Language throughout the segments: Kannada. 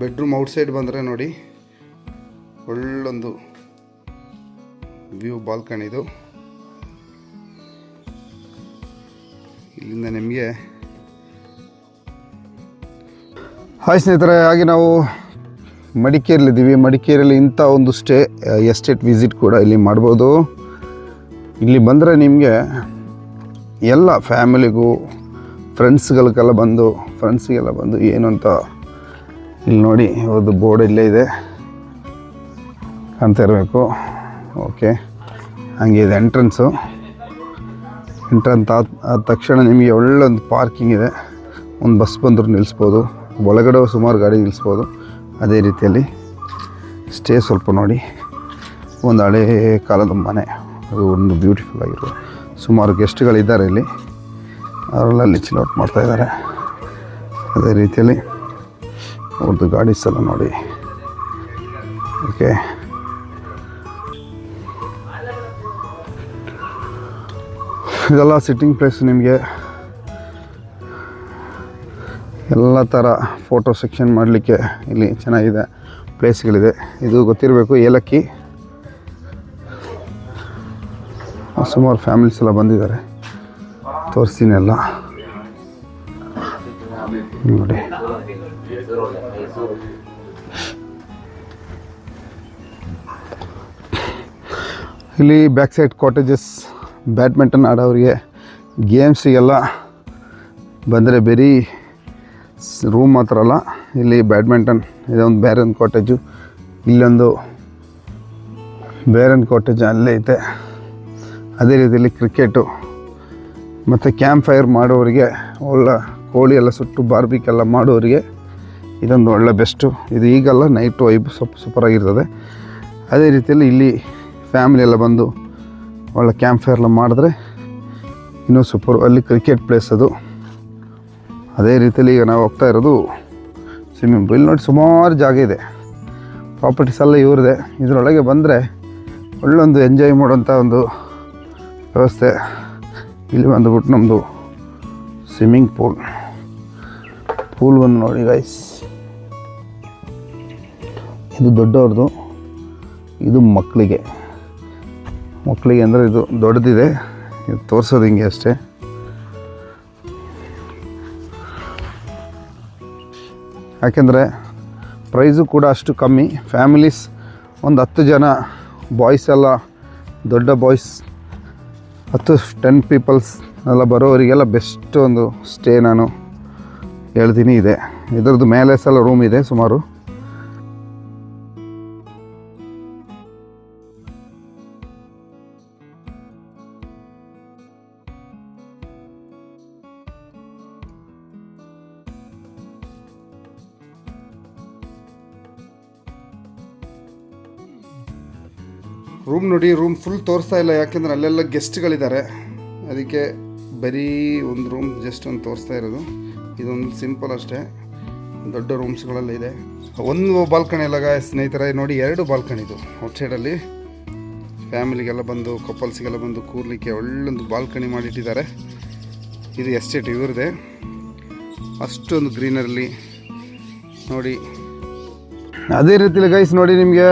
ಬೆಡ್ರೂಮ್ ಔಟ್ಸೈಡ್ ಬಂದರೆ ನೋಡಿ ಒಳ್ಳೊಂದು ವ್ಯೂ ಬಾಲ್ಕನಿದು. ಇಲ್ಲಿಂದ ನಿಮಗೆ ಹಾಯ್ ಸ್ನೇಹಿತರೆ, ಹಾಗೆ ನಾವು ಮಡಿಕೇರಿಲಿದ್ದೀವಿ. ಮಡಿಕೇರಿಯಲ್ಲಿ ಇಂಥ ಒಂದು ಎಸ್ಟೇಟ್ ವಿಸಿಟ್ ಕೂಡ ಇಲ್ಲಿ ಮಾಡ್ಬೋದು. ಇಲ್ಲಿ ಬಂದರೆ ನಿಮಗೆ ಎಲ್ಲ ಫ್ಯಾಮಿಲಿಗೂ ಫ್ರೆಂಡ್ಸ್ಗಳಿಗೆಲ್ಲ ಬಂದು ಏನು ಅಂತ ಇಲ್ಲಿ ನೋಡಿ, ಒಂದು ಬೋರ್ಡ್ ಇಲ್ಲೇ ಇದೆ ಕಾಣ್ತಾ ಇರಬೇಕು. ಓಕೆ, ಹಾಗೆ ಇದೆ ಎಂಟ್ರೆನ್ಸ್ ಆದ ತಕ್ಷಣ ನಿಮಗೆ ಒಳ್ಳೊಂದು ಪಾರ್ಕಿಂಗ್ ಇದೆ. ಒಂದು ಬಸ್ ಬಂದರೂ ನಿಲ್ಲಿಸ್ಬೋದು, ಒಳಗಡೆ ಸುಮಾರು ಗಾಡಿ ನಿಲ್ಲಿಸ್ಬೋದು. ಅದೇ ರೀತಿಯಲ್ಲಿ ಸ್ಟೇ ಸ್ವಲ್ಪ ನೋಡಿ, ಒಂದು ಹಳೇ ಕಾಲದ ಮನೆ, ಅದು ಒಂದು ಬ್ಯೂಟಿಫುಲ್ ಆಗಿರೋ ಸುಮಾರು ಗೆಸ್ಟ್ಗಳಿದ್ದಾರೆ ಇಲ್ಲಿ, ಅವರೆಲ್ಲ ಚಿಲ್ಔಟ್ ಮಾಡ್ತಾಯಿದ್ದಾರೆ. ಅದೇ ರೀತಿಯಲ್ಲಿ ಅವ್ರದ್ದು ಗಾಡೀಸ್ ಎಲ್ಲ ನೋಡಿ. ಓಕೆ, ಇದೆಲ್ಲ ಸಿಟ್ಟಿಂಗ್ ಪ್ಲೇಸ್. ನಿಮಗೆ ಎಲ್ಲ ಥರ ಫೋಟೋ ಸೆಕ್ಷನ್ ಮಾಡಲಿಕ್ಕೆ ಇಲ್ಲಿ ಚೆನ್ನಾಗಿದೆ ಪ್ಲೇಸ್ಗಳಿದೆ. ಇದು ಗೊತ್ತಿರಬೇಕು, ಏಲಕ್ಕಿ. ಸುಮಾರು ಫ್ಯಾಮಿಲೀಸ್ ಎಲ್ಲ ಬಂದಿದ್ದಾರೆ, ತೋರಿಸ್ತೀನಿ ಎಲ್ಲ ನೋಡಿ. ಇಲ್ಲಿ ಬ್ಯಾಕ್ ಸೈಡ್ ಕಾಟೇಜಸ್, ಬ್ಯಾಡ್ಮಿಂಟನ್ ಆಡೋರಿಗೆ, ಗೇಮ್ಸಿಗೆಲ್ಲ ಬಂದರೆ ಬರೀ ರೂಮ್ ಮಾತ್ರ ಅಲ್ಲ, ಇಲ್ಲಿ ಬ್ಯಾಡ್ಮಿಂಟನ್ ಇದೊಂದು ಬೇರೆ ಕಾಟೇಜು, ಇಲ್ಲೊಂದು ಬೇರೆ ಕಾಟೇಜ್ ಅಲ್ಲೇ ಐತೆ. ಅದೇ ರೀತಿಯಲ್ಲಿ ಕ್ರಿಕೆಟು ಮತ್ತು ಕ್ಯಾಂಪ್ ಫೈರ್ ಮಾಡೋರಿಗೆ, ಒಳ್ಳೆ ಕೋಳಿ ಎಲ್ಲ ಸುಟ್ಟು ಬಾರ್ಬಿಕೆಲ್ಲ ಮಾಡೋರಿಗೆ ಇದೊಂದು ಒಳ್ಳೆ ಬೆಸ್ಟು. ಇದು ಈಗಲ್ಲ, ನೈಟ್ ವೈಬ್ ಸೂಪರಾಗಿರ್ತದೆ. ಅದೇ ರೀತಿಯಲ್ಲಿ ಇಲ್ಲಿ ಫ್ಯಾಮಿಲಿ ಎಲ್ಲ ಬಂದು ಒಳ್ಳೆ ಕ್ಯಾಂಪ್ ಫೈರ್ ಎಲ್ಲ ಮಾಡಿದ್ರೆ ಇನ್ನೂ ಸೂಪರು. ಅಲ್ಲಿ ಕ್ರಿಕೆಟ್ ಪ್ಲೇಸ್ ಅದು. ಅದೇ ರೀತಿಯಲ್ಲಿ ಈಗ ನಾವು ಹೋಗ್ತಾ ಇರೋದು ಸ್ವಿಮ್ಮಿಂಗ್ ಪೂಲ್. ನೋಡಿ ಸುಮಾರು ಜಾಗ ಇದೆ, ಪ್ರಾಪರ್ಟೀಸ್ ಎಲ್ಲ ಇವ್ರದೆ. ಇದರೊಳಗೆ ಬಂದರೆ ಒಳ್ಳೊಂದು ಎಂಜಾಯ್ ಮಾಡೋಂಥ ಒಂದು ವ್ಯವಸ್ಥೆ. ಇಲ್ಲಿ ಬಂದುಬಿಟ್ಟು ನಮ್ಮದು ಸ್ವಿಮ್ಮಿಂಗ್ ಪೂಲ್ ಬಂದು ನೋಡಿ ಗೈಸ್, ಇದು ದೊಡ್ಡವ್ರದ್ದು, ಇದು ಮಕ್ಕಳಿಗೆ ಅಂದರೆ ಇದು ದೊಡ್ಡದಿದೆ. ಇದು ತೋರಿಸೋದು ಹಿಂಗೆ ಅಷ್ಟೇ. ಯಾಕೆಂದರೆ ಪ್ರೈಸು ಕೂಡ ಅಷ್ಟು ಕಮ್ಮಿ. ಫ್ಯಾಮಿಲೀಸ್ ಒಂದು 10 ಜನ ಬಾಯ್ಸ್ ಎಲ್ಲ, ದೊಡ್ಡ ಬಾಯ್ಸ್ 10 ಪೀಪಲ್ಸ್ ಎಲ್ಲ ಬರೋವರಿಗೆಲ್ಲ ಬೆಸ್ಟ್ ಒಂದು ಸ್ಟೇ ನಾನು ಹೇಳ್ತೀನಿ ಇದೆ. ಇದರದ್ದು ಮೇಲೆ ಸಲ ರೂಮ್ ಇದೆ ಸುಮಾರು. ರೂಮ್ ನೋಡಿ, ರೂಮ್ ಫುಲ್ ತೋರಿಸ್ತಾ ಇಲ್ಲ, ಯಾಕೆಂದರೆ ಅಲ್ಲೆಲ್ಲ ಗೆಸ್ಟ್ಗಳಿದ್ದಾರೆ. ಅದಕ್ಕೆ ಬರೀ ಒಂದು ರೂಮ್ ಜಸ್ಟ್ ಒಂದು ತೋರಿಸ್ತಾ ಇರೋದು. ಇದೊಂದು ಸಿಂಪಲ್ ಅಷ್ಟೇ, ದೊಡ್ಡ ರೂಮ್ಸ್ಗಳೆಲ್ಲ ಇದೆ. ಒಂದು ಬಾಲ್ಕನಿ ಎಲ್ಲ ಸ್ನೇಹಿತರೆ ನೋಡಿ, 2 ಬಾಲ್ಕನಿ ಇದು ಔಟ್ಸೈಡಲ್ಲಿ. ಫ್ಯಾಮಿಲಿಗೆಲ್ಲ ಬಂದು, ಕಪಲ್ಸ್ಗೆಲ್ಲ ಬಂದು ಕೂರ್ಲಿಕ್ಕೆ ಒಳ್ಳೊಂದು ಬಾಲ್ಕನಿ ಮಾಡಿಟ್ಟಿದ್ದಾರೆ. ಇದು ಎಸ್ಟೇಟ್ ಇವ್ರದೇ. ಅಷ್ಟೊಂದು ಗ್ರೀನರಲ್ಲಿ ನೋಡಿ. ಅದೇ ರೀತಿಯಲ್ಲಿ ಗೈಸ್ ನೋಡಿ, ನಿಮಗೆ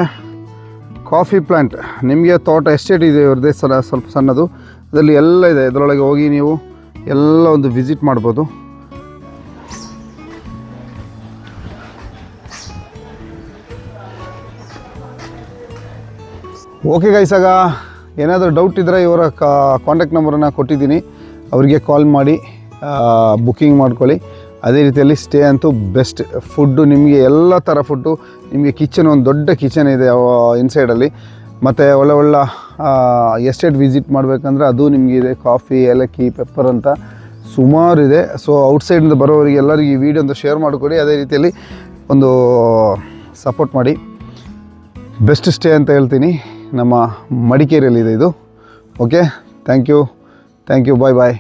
ಕಾಫಿ ಪ್ಲ್ಯಾಂಟ್, ನಿಮಗೆ ತೋಟ ಎಸ್ಟೇಟ್ ಇದೆ ಇವ್ರದ್ದೇ, ಸ್ವಲ್ಪ ಸಣ್ಣದು. ಅದರಲ್ಲಿ ಎಲ್ಲ ಇದೆ. ಇದರೊಳಗೆ ಹೋಗಿ ನೀವು ಎಲ್ಲ ಒಂದು ವಿಸಿಟ್ ಮಾಡ್ಬೋದು. ಓಕೆ ಗೈಸ್, ಆಗ ಏನಾದರೂ ಡೌಟ್ ಇದ್ದರೆ ಇವರ ಕಾಂಟ್ಯಾಕ್ಟ್ ನಂಬರನ್ನು ಕೊಟ್ಟಿದ್ದೀನಿ, ಅವರಿಗೆ ಕಾಲ್ ಮಾಡಿ ಬುಕ್ಕಿಂಗ್ ಮಾಡ್ಕೊಳ್ಳಿ. ಅದೇ ರೀತಿಯಲ್ಲಿ ಸ್ಟೇ ಅಂತೂ ಬೆಸ್ಟ್. ಫುಡ್ಡು ನಿಮಗೆ ಎಲ್ಲ ಥರ ಫುಡ್ಡು, ನಿಮಗೆ ಕಿಚನ್, ಒಂದು ದೊಡ್ಡ ಕಿಚನ್ ಇದೆ ಇನ್ಸೈಡಲ್ಲಿ. ಮತ್ತು ಒಳ್ಳೆ ಎಸ್ಟೇಟ್ ವಿಸಿಟ್ ಮಾಡಬೇಕಂದ್ರೆ ಅದು ನಿಮಗೆ ಇದೆ. ಕಾಫಿ, ಏಲಕ್ಕಿ, ಪೆಪ್ಪರ್ ಅಂತ ಸುಮಾರು ಇದೆ. ಸೊ ಔಟ್ಸೈಡಿಂದ ಬರೋರಿಗೆ ಎಲ್ಲರಿಗೂ ಈ ವಿಡಿಯೋ ಒಂದು ಶೇರ್ ಮಾಡಿಕೊಡಿ. ಅದೇ ರೀತಿಯಲ್ಲಿ ಒಂದು ಸಪೋರ್ಟ್ ಮಾಡಿ. ಬೆಸ್ಟ್ ಸ್ಟೇ ಅಂತ ಹೇಳ್ತೀನಿ, ನಮ್ಮ ಮಡಿಕೇರಿಯಲ್ಲಿದೆ ಇದು. Okay, thank you, bye.